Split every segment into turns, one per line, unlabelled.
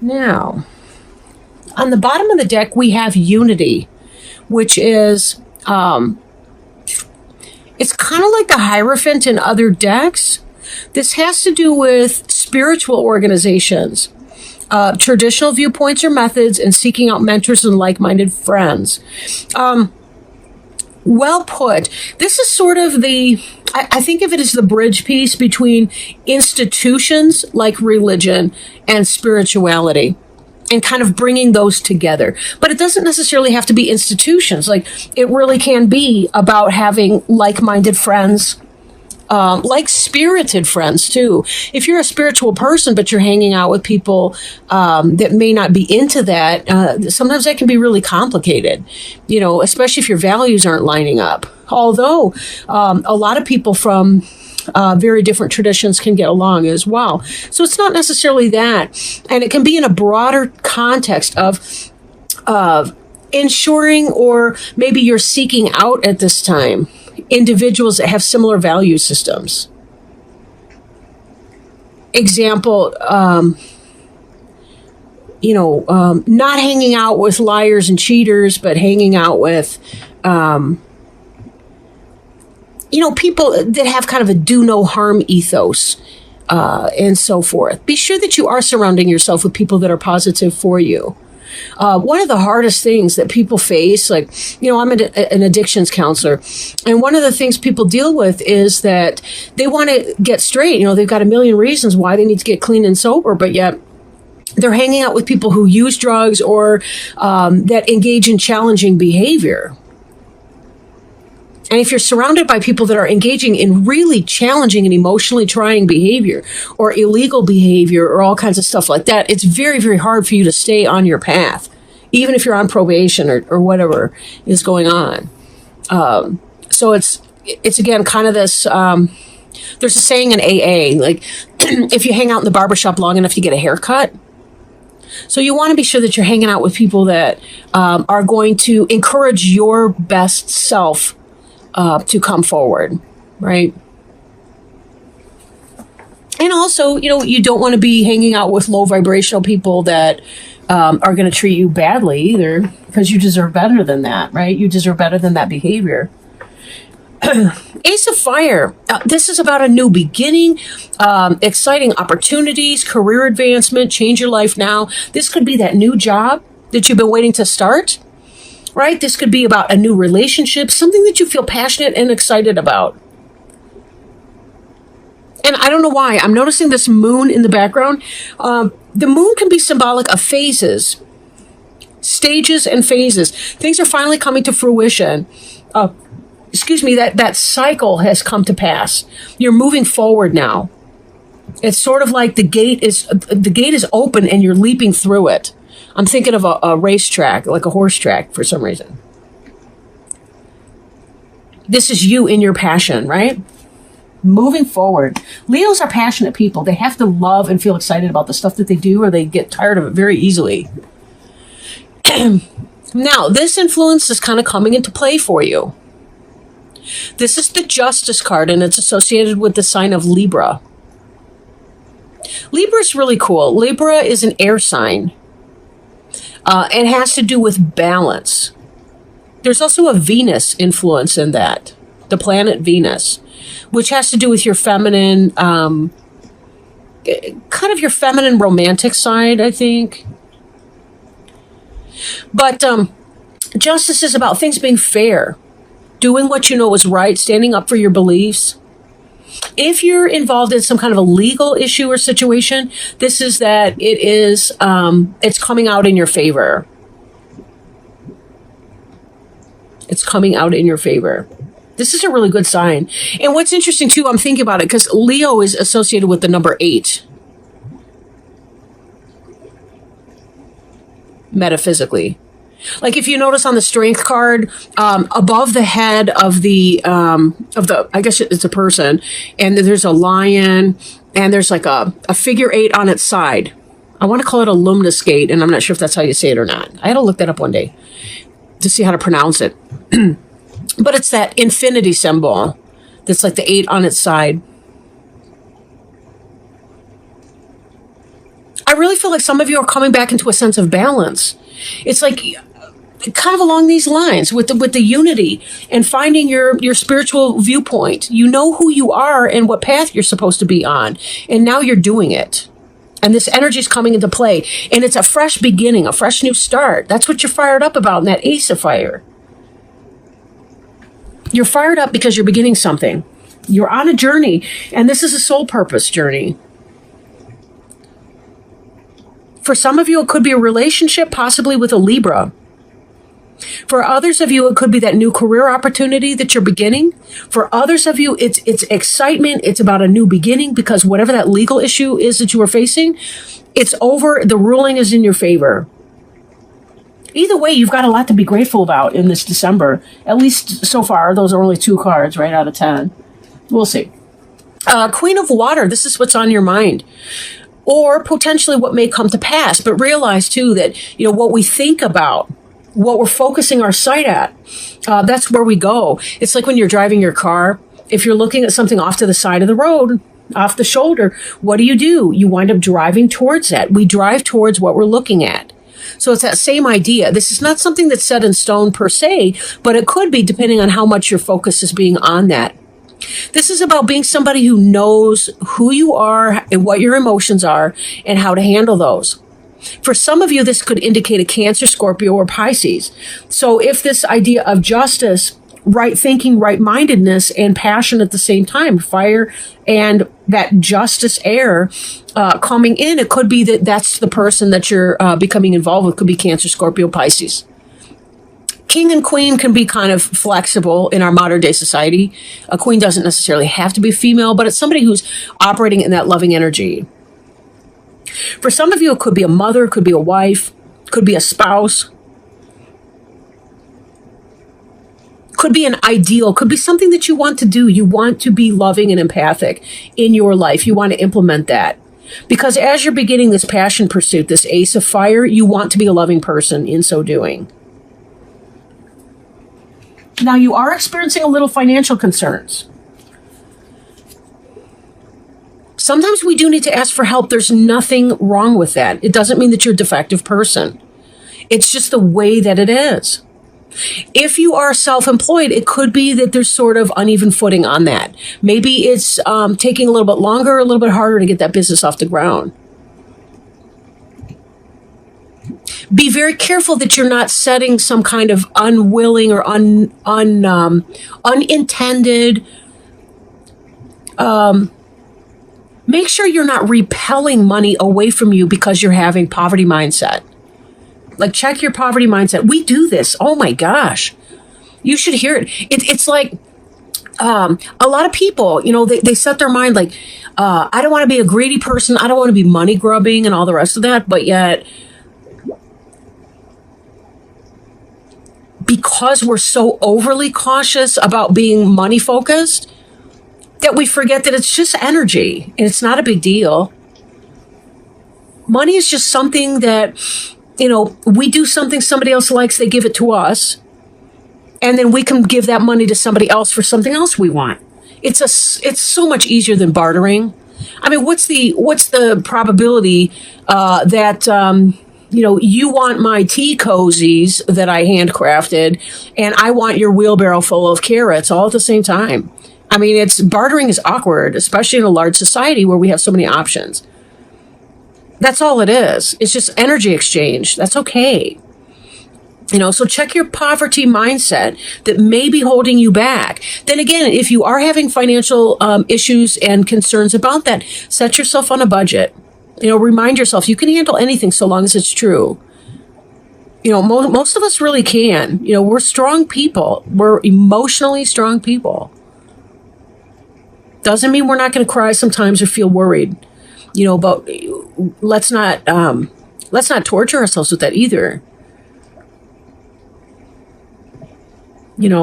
Now, on the bottom of the deck, we have Unity, which is, it's kind of like the Hierophant in other decks. This has to do with spiritual organizations, traditional viewpoints or methods, and seeking out mentors and like-minded friends. Well put. This is sort of I think of it as the bridge piece between institutions like religion and spirituality, and kind of bringing those together. But it doesn't necessarily have to be institutions. Like, it really can be about having like-minded friends, like spirited friends too. If you're a spiritual person, but you're hanging out with people that may not be into that, sometimes that can be really complicated, especially if your values aren't lining up. Although a lot of people from very different traditions can get along as well. So it's not necessarily that. And it can be in a broader context of ensuring, or maybe you're seeking out at this time, individuals that have similar value systems. Example, not hanging out with liars and cheaters, but hanging out with, people that have kind of a do no harm ethos, and so forth. Be sure that you are surrounding yourself with people that are positive for you. One of the hardest things that people face, I'm an addictions counselor, and one of the things people deal with is that they want to get straight. They've got a million reasons why they need to get clean and sober, but yet they're hanging out with people who use drugs or that engage in challenging behavior. And if you're surrounded by people that are engaging in really challenging and emotionally trying behavior or illegal behavior or all kinds of stuff like that, it's very, very hard for you to stay on your path, even if you're on probation or whatever is going on. So it's again, kind of this, there's a saying in AA, like, if you hang out in the barbershop long enough, you get a haircut. So you want to be sure that you're hanging out with people that are going to encourage your best self to come forward, right? And also, you don't want to be hanging out with low vibrational people that are going to treat you badly either, because you deserve better than that, right? You deserve better than that behavior. Ace of Fire. This is about a new beginning, exciting opportunities, career advancement, change your life now. This could be that new job that you've been waiting to start. Right? This could be about a new relationship, something that you feel passionate and excited about. And I don't know why, I'm noticing this moon in the background. The moon can be symbolic of phases, stages and phases. Things are finally coming to fruition. That cycle has come to pass. You're moving forward now. It's sort of like the gate is open and you're leaping through it. I'm thinking of a racetrack, like a horse track for some reason. This is you in your passion, right? Moving forward. Leos are passionate people. They have to love and feel excited about the stuff that they do, or they get tired of it very easily. Now, this influence is kind of coming into play for you. This is the Justice card, and it's associated with the sign of Libra. Libra is really cool. Libra is an air sign. It has to do with balance. There's also a Venus influence in that, the planet Venus, which has to do with your feminine, kind of your feminine romantic side, I think. But justice is about things being fair, doing what you know is right, standing up for your beliefs. If you're involved in some kind of a legal issue or situation, this is that it's coming out in your favor. It's coming out in your favor. This is a really good sign. And what's interesting too, I'm thinking about it because Leo is associated with the number 8. Metaphysically. Like if you notice on the strength card, above the head of the, I guess it's a person, and there's a lion, and there's like a figure 8 on its side. I want to call it a luminous gate, and I'm not sure if that's how you say it or not. I had to look that up one day to see how to pronounce it. But it's that infinity symbol that's like the 8 on its side. I really feel like some of you are coming back into a sense of balance. It's like kind of along these lines with the unity and finding your spiritual viewpoint. You know who you are and what path you're supposed to be on, and now you're doing it. And this energy is coming into play, and it's a fresh beginning, a fresh new start. That's what you're fired up about in that Ace of Fire. You're fired up because you're beginning something. You're on a journey, and this is a soul purpose journey. For some of you, it could be a relationship, possibly with a Libra. For others of you, it could be that new career opportunity that you're beginning. For others of you, it's excitement. It's about a new beginning because whatever that legal issue is that you are facing, it's over. The ruling is in your favor. Either way, you've got a lot to be grateful about in this December. At least so far, those are only 2 cards, right, out of 10. We'll see. Queen of Water, this is what's on your mind. Or potentially what may come to pass. But realize, too, that what we think about, what we're focusing our sight at, that's where we go. It's like when you're driving your car. If you're looking at something off to the side of the road, off the shoulder, what do? You wind up driving towards that. We drive towards what we're looking at. So it's that same idea. This is not something that's set in stone per se, but it could be depending on how much your focus is being on that. This is about being somebody who knows who you are and what your emotions are and how to handle those. For some of you, this could indicate a Cancer, Scorpio, or Pisces. So if this idea of justice, right thinking, right-mindedness, and passion at the same time, fire and that justice air coming in, it could be that that's the person that you're becoming involved with. Could be Cancer, Scorpio, Pisces. King and queen can be kind of flexible in our modern day society. A queen doesn't necessarily have to be female, but it's somebody who's operating in that loving energy. For some of you, it could be a mother, could be a wife, could be a spouse, could be an ideal, could be something that you want to do. You want to be loving and empathic in your life. You want to implement that. Because as you're beginning this passion pursuit, this Ace of Fire, you want to be a loving person in so doing. Now, you are experiencing a little financial concerns. Sometimes we do need to ask for help. There's nothing wrong with that. It doesn't mean that you're a defective person. It's just the way that it is. If you are self-employed, it could be that there's sort of uneven footing on that. Maybe it's taking a little bit longer, a little bit harder to get that business off the ground. Be very careful that you're not setting some kind of unwilling or unintended. Make sure you're not repelling money away from you because you're having poverty mindset. Like, check your poverty mindset. We do this. Oh my gosh. You should hear it. It's like a lot of people, they set their mind like, I don't want to be a greedy person. I don't want to be money grubbing and all the rest of that. But yet, because we're so overly cautious about being money focused, that we forget that it's just energy and it's not a big deal. Money is just something that, we do something somebody else likes, they give it to us, and then we can give that money to somebody else for something else we want. It's so much easier than bartering. I mean, what's the probability that you want my tea cozies that I handcrafted, and I want your wheelbarrow full of carrots all at the same time? I mean, bartering is awkward, especially in a large society where we have so many options. That's all it is. It's just energy exchange. That's okay. So check your poverty mindset that may be holding you back. Then again, if you are having financial issues and concerns about that, set yourself on a budget. Remind yourself you can handle anything so long as it's true. Most of us really can. We're strong people. We're emotionally strong people. Doesn't mean we're not going to cry sometimes or feel worried, but let's not torture ourselves with that either.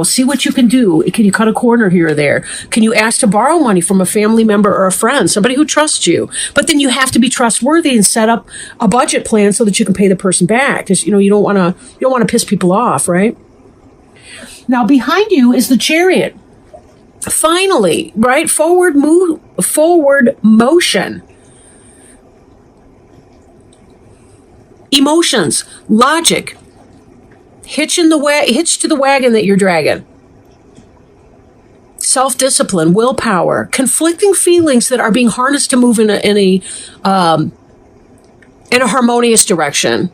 See what you can do. Can you cut a corner here or there? Can you ask to borrow money from a family member or a friend, somebody who trusts you? But then you have to be trustworthy and set up a budget plan so that you can pay the person back. Because you don't want to piss people off, right? Now behind you is the Chariot. Finally, right? Forward motion. Emotions, logic, hitch to the wagon that you're dragging. Self-discipline, willpower, conflicting feelings that are being harnessed to move in a harmonious direction.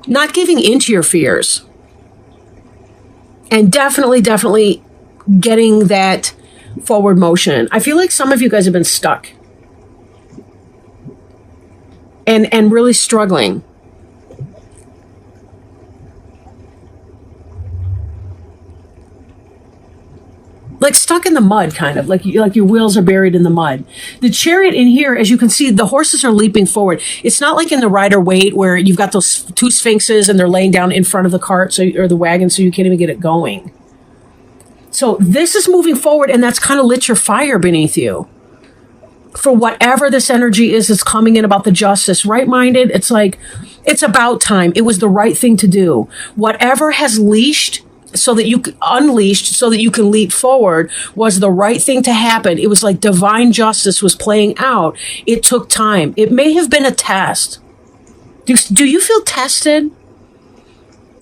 Not giving into your fears. And definitely getting that forward motion. I feel like some of you guys have been stuck and really struggling. Like stuck in the mud, kind of like your wheels are buried in the mud. The Chariot in here, as you can see, the horses are leaping forward. It's not like in the Rider-Waite where you've got those two sphinxes and they're laying down in front of the cart or the wagon, so you can't even get it going. So this is moving forward, and that's kind of lit your fire beneath you for whatever this energy is that's coming in about the justice. Right-minded, it's like it's about time. It was the right thing to do. Whatever has unleashed so that you can leap forward was the right thing to happen. It was like divine justice was playing out. It took time. It may have been a test. Do you feel tested?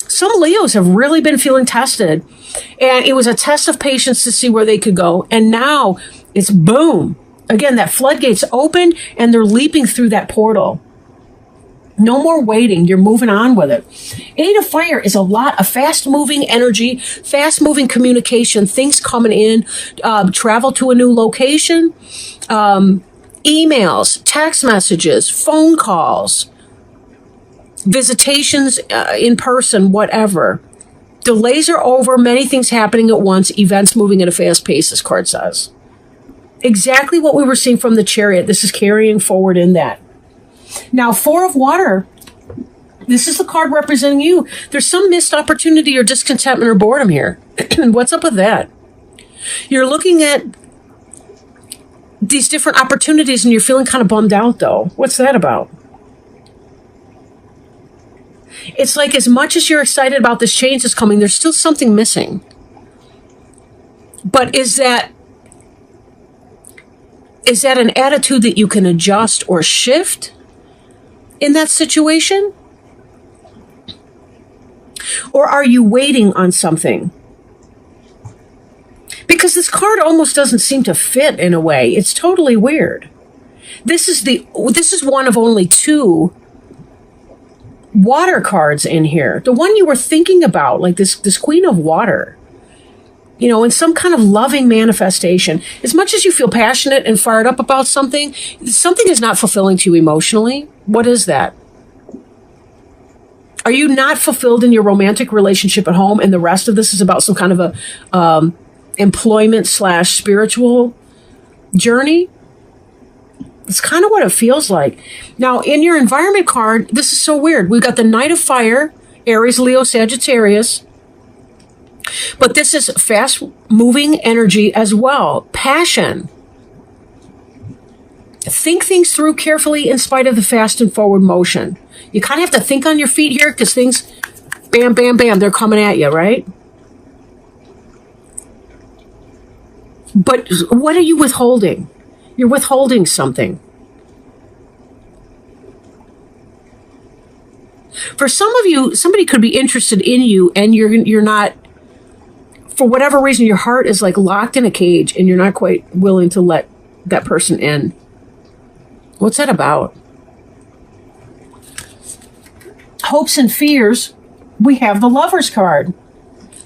Some Leos have really been feeling tested, and it was a test of patience to see where they could go. And now it's boom. Again, that floodgate's open and they're leaping through that portal. No more waiting. You're moving on with it. Eight of Fire is a lot of fast-moving energy, fast-moving communication, things coming in, travel to a new location, emails, text messages, phone calls, visitations in person, whatever. Delays are over. Many things happening at once. Events moving at a fast pace, this card says. Exactly what we were seeing from the Chariot. This is carrying forward in that. Now, Four of Water, this is the card representing you. There's some missed opportunity or discontentment or boredom here. What's up with that? You're looking at these different opportunities and you're feeling kind of bummed out, though. What's that about? It's like as much as you're excited about this change that's coming, there's still something missing. But is that an attitude that you can adjust or shift in that situation? Or are you waiting on something? Because this card almost doesn't seem to fit in a way. It's totally weird. This is one of only two water cards in here. The one you were thinking about, like this Queen of Water. You know, in some kind of loving manifestation. As much as you feel passionate and fired up about something is not fulfilling to you emotionally. What is that? Are you not fulfilled in your romantic relationship at home, and the rest of this is about some kind of a employment/spiritual journey? It's kind of what it feels like. Now, in your environment card, this is so weird. We've got the Knight of Fire, Aries, Leo, Sagittarius. But this is fast-moving energy as well. Passion. Think things through carefully in spite of the fast and forward motion. You kind of have to think on your feet here because things, bam, bam, bam, they're coming at you, right? But what are you withholding? You're withholding something. For some of you, somebody could be interested in you and you're not, for whatever reason, your heart is like locked in a cage and you're not quite willing to let that person in. What's that about? Hopes and fears. We have the Lover's card.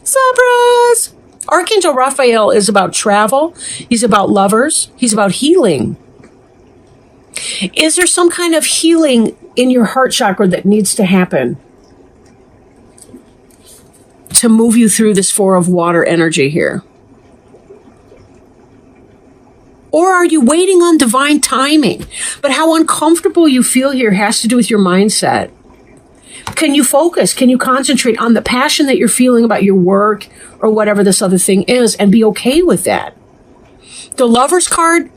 Surprise! Archangel Raphael is about travel. He's about lovers. He's about healing. Is there some kind of healing in your heart chakra that needs to happen to move you through this Four of Water energy here? Or are you waiting on divine timing? But how uncomfortable you feel here has to do with your mindset. Can you focus? Can you concentrate on the passion that you're feeling about your work or whatever this other thing is and be okay with that? The Lover's card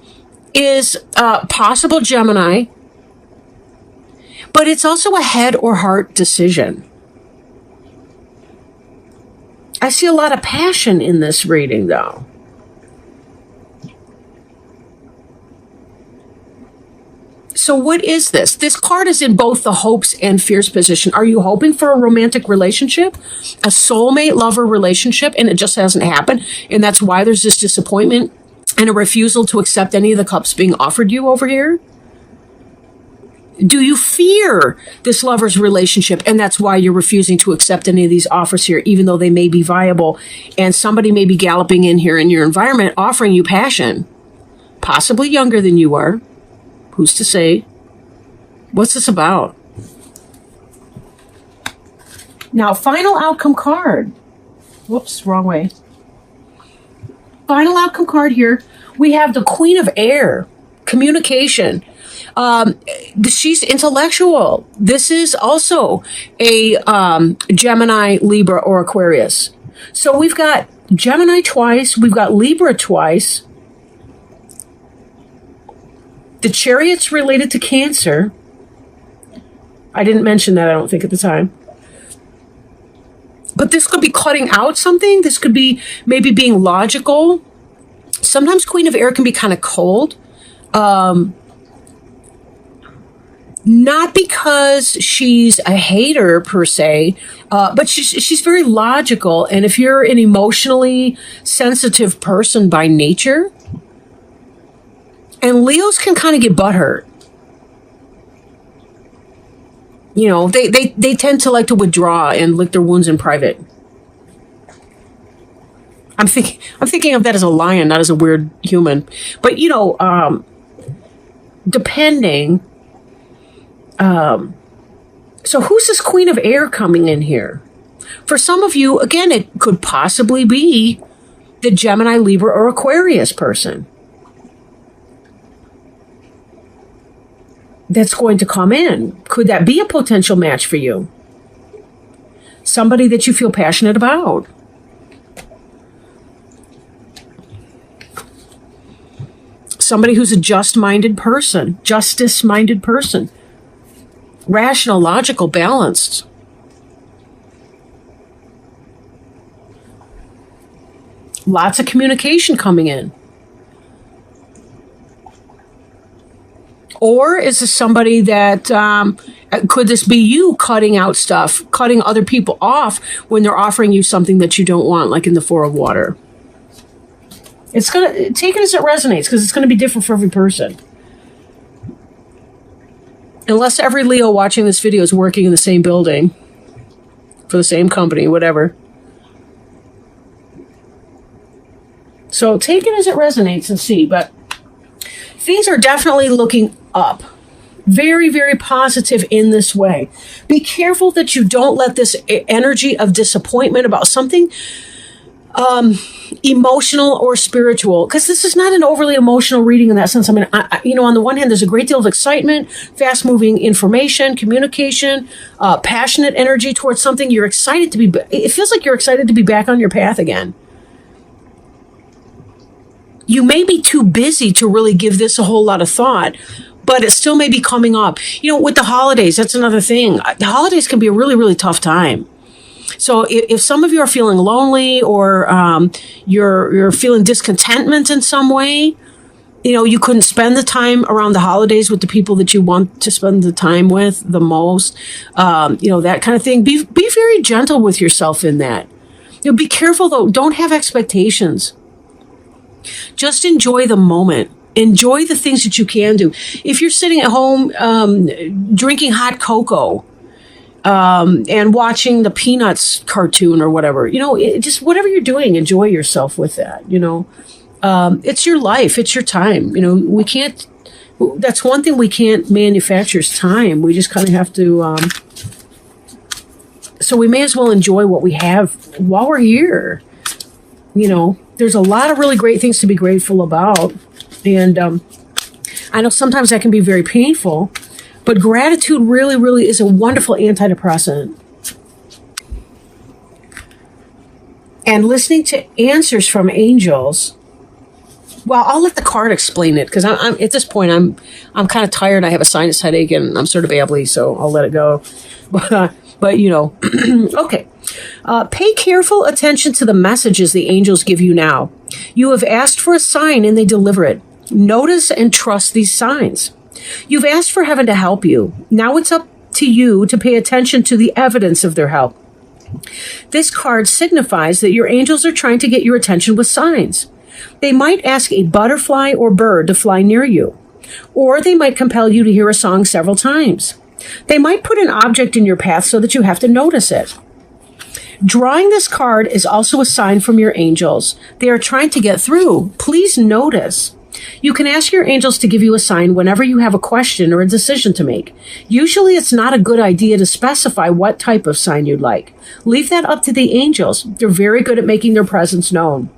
is possible Gemini, but it's also a head or heart decision. I see a lot of passion in this reading, though. So what is this? This card is in both the hopes and fears position. Are you hoping for a romantic relationship, a soulmate lover relationship, and it just hasn't happened? And that's why there's this disappointment and a refusal to accept any of the cups being offered you over here? Do you fear this lover's relationship, and that's why you're refusing to accept any of these offers here, even though they may be viable, and somebody may be galloping in here in your environment offering you passion, possibly younger than you are? Who's to say? What's this about? Now, final outcome card. Whoops, wrong way. Final outcome card here. We have the Queen of Air, communication. She's intellectual. This is also a Gemini, Libra, or Aquarius. So we've got Gemini twice. We've got Libra twice. The Chariot's related to Cancer. I didn't mention that, I don't think, at the time. But this could be cutting out something. This could be maybe being logical. Sometimes Queen of Air can be kind of cold. Not because she's a hater per se, but she's very logical. And if you're an emotionally sensitive person by nature, and Leos can kind of get butthurt. You know, they tend to like to withdraw and lick their wounds in private. I'm thinking of that as a lion, not as a weird human. But you know, depending. So who's this Queen of Air coming in here? For some of you, again, it could possibly be the Gemini, Libra, or Aquarius person that's going to come in. Could that be a potential match for you? Somebody that you feel passionate about. Somebody who's a just-minded person, justice-minded person. Rational, logical, balanced. Lots of communication coming in. Or is this somebody that, could this be you cutting out stuff, cutting other people off when they're offering you something that you don't want, like in the Four of Water? It's going to, take it as it resonates, because it's going to be different for every person. Unless every Leo watching this video is working in the same building, for the same company, whatever. So take it as it resonates and see. But things are definitely looking up. Very, very positive in this way. Be careful that you don't let this energy of disappointment about something emotional or spiritual, because this is not an overly emotional reading in that sense. I mean, you know, on the one hand, there's a great deal of excitement, fast-moving information, communication, passionate energy towards something. You're excited to be, it feels like you're excited to be back on your path again. You may be too busy to really give this a whole lot of thought, but it still may be coming up. You know, with the holidays, that's another thing. The holidays can be a really, really tough time. So if some of you are feeling lonely, or you're feeling discontentment in some way, you know, you couldn't spend the time around the holidays with the people that you want to spend the time with the most, you know, that kind of thing. Be very gentle with yourself in that. You know, be careful though. Don't have expectations. Just enjoy the moment. Enjoy the things that you can do. If you're sitting at home drinking hot cocoa, and watching the Peanuts cartoon or whatever, you know, just whatever you're doing, enjoy yourself with that, you know. It's your life. It's your time. You know, we can't, that's one thing we can't manufacture is time. We just kind of have to, so we may as well enjoy what we have while we're here. You know, there's a lot of really great things to be grateful about. And I know sometimes that can be very painful. But gratitude really, really is a wonderful antidepressant. And listening to answers from angels. Well, I'll let the card explain it, because I'm at this point I'm kind of tired. I have a sinus headache and I'm sort of abbly, so I'll let it go. But you know, okay. Pay careful attention to the messages the angels give you now. You have asked for a sign and they deliver it. Notice and trust these signs. You've asked for heaven to help you. Now it's up to you to pay attention to the evidence of their help. This card signifies that your angels are trying to get your attention with signs. They might ask a butterfly or bird to fly near you, or they might compel you to hear a song several times. They might put an object in your path so that you have to notice it. Drawing this card is also a sign from your angels. They are trying to get through. Please notice. You can ask your angels to give you a sign whenever you have a question or a decision to make. Usually it's not a good idea to specify what type of sign you'd like. Leave that up to the angels. They're very good at making their presence known.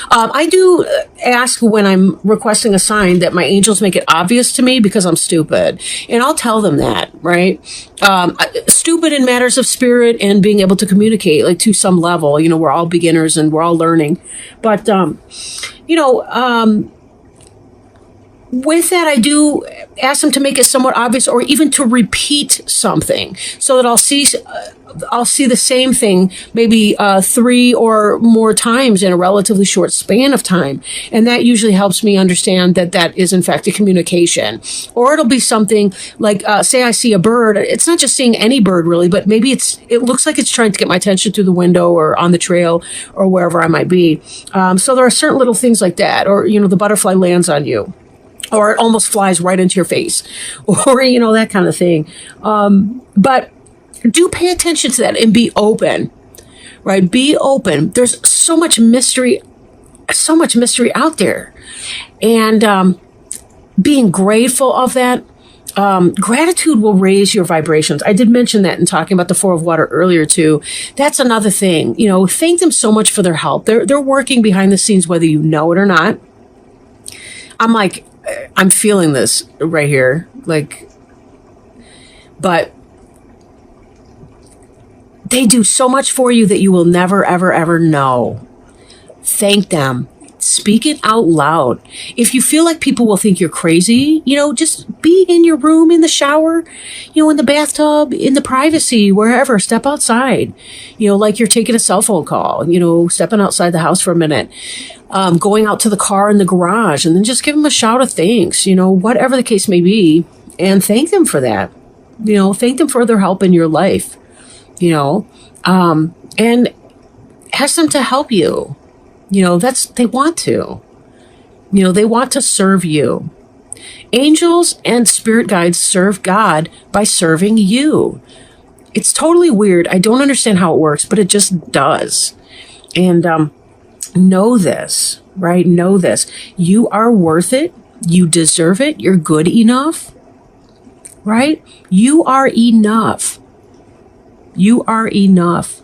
I do ask when I'm requesting a sign that my angels make it obvious to me because I'm stupid. And I'll tell them that, right? Stupid in matters of spirit and being able to communicate, like to some level. You know, we're all beginners and we're all learning. But, with that, I do ask them to make it somewhat obvious or even to repeat something so that I'll see the same thing maybe 3 or more times in a relatively short span of time. And that usually helps me understand that that is in fact a communication. Or it'll be something like, say I see a bird. It's not just seeing any bird really, but maybe it looks like it's trying to get my attention through the window or on the trail or wherever I might be. So there are certain little things like that. Or, the butterfly lands on you. Or it almost flies right into your face, or, that kind of thing. But do pay attention to that and be open, right? Be open. There's so much mystery out there. And being grateful of that, gratitude will raise your vibrations. I did mention that in talking about the Four of Water earlier too. That's another thing. Thank them so much for their help. They're working behind the scenes, whether you know it or not. I'm feeling this right here, but they do so much for you that you will never, ever, ever know. Thank them. Speak it out loud. If you feel like people will think you're crazy, just be in your room, in the shower, in the bathtub, in the privacy, wherever. Step outside, like you're taking a cell phone call, stepping outside the house for a minute, going out to the car in the garage, and then just give them a shout of thanks, whatever the case may be, and thank them for that. Thank them for their help in your life, and ask them to help you. They want to. They want to serve you. Angels and spirit guides serve God by serving you. It's totally weird. I don't understand how it works, but it just does. And know this, right? Know this. You are worth it. You deserve it. You're good enough, right? You are enough. You are enough.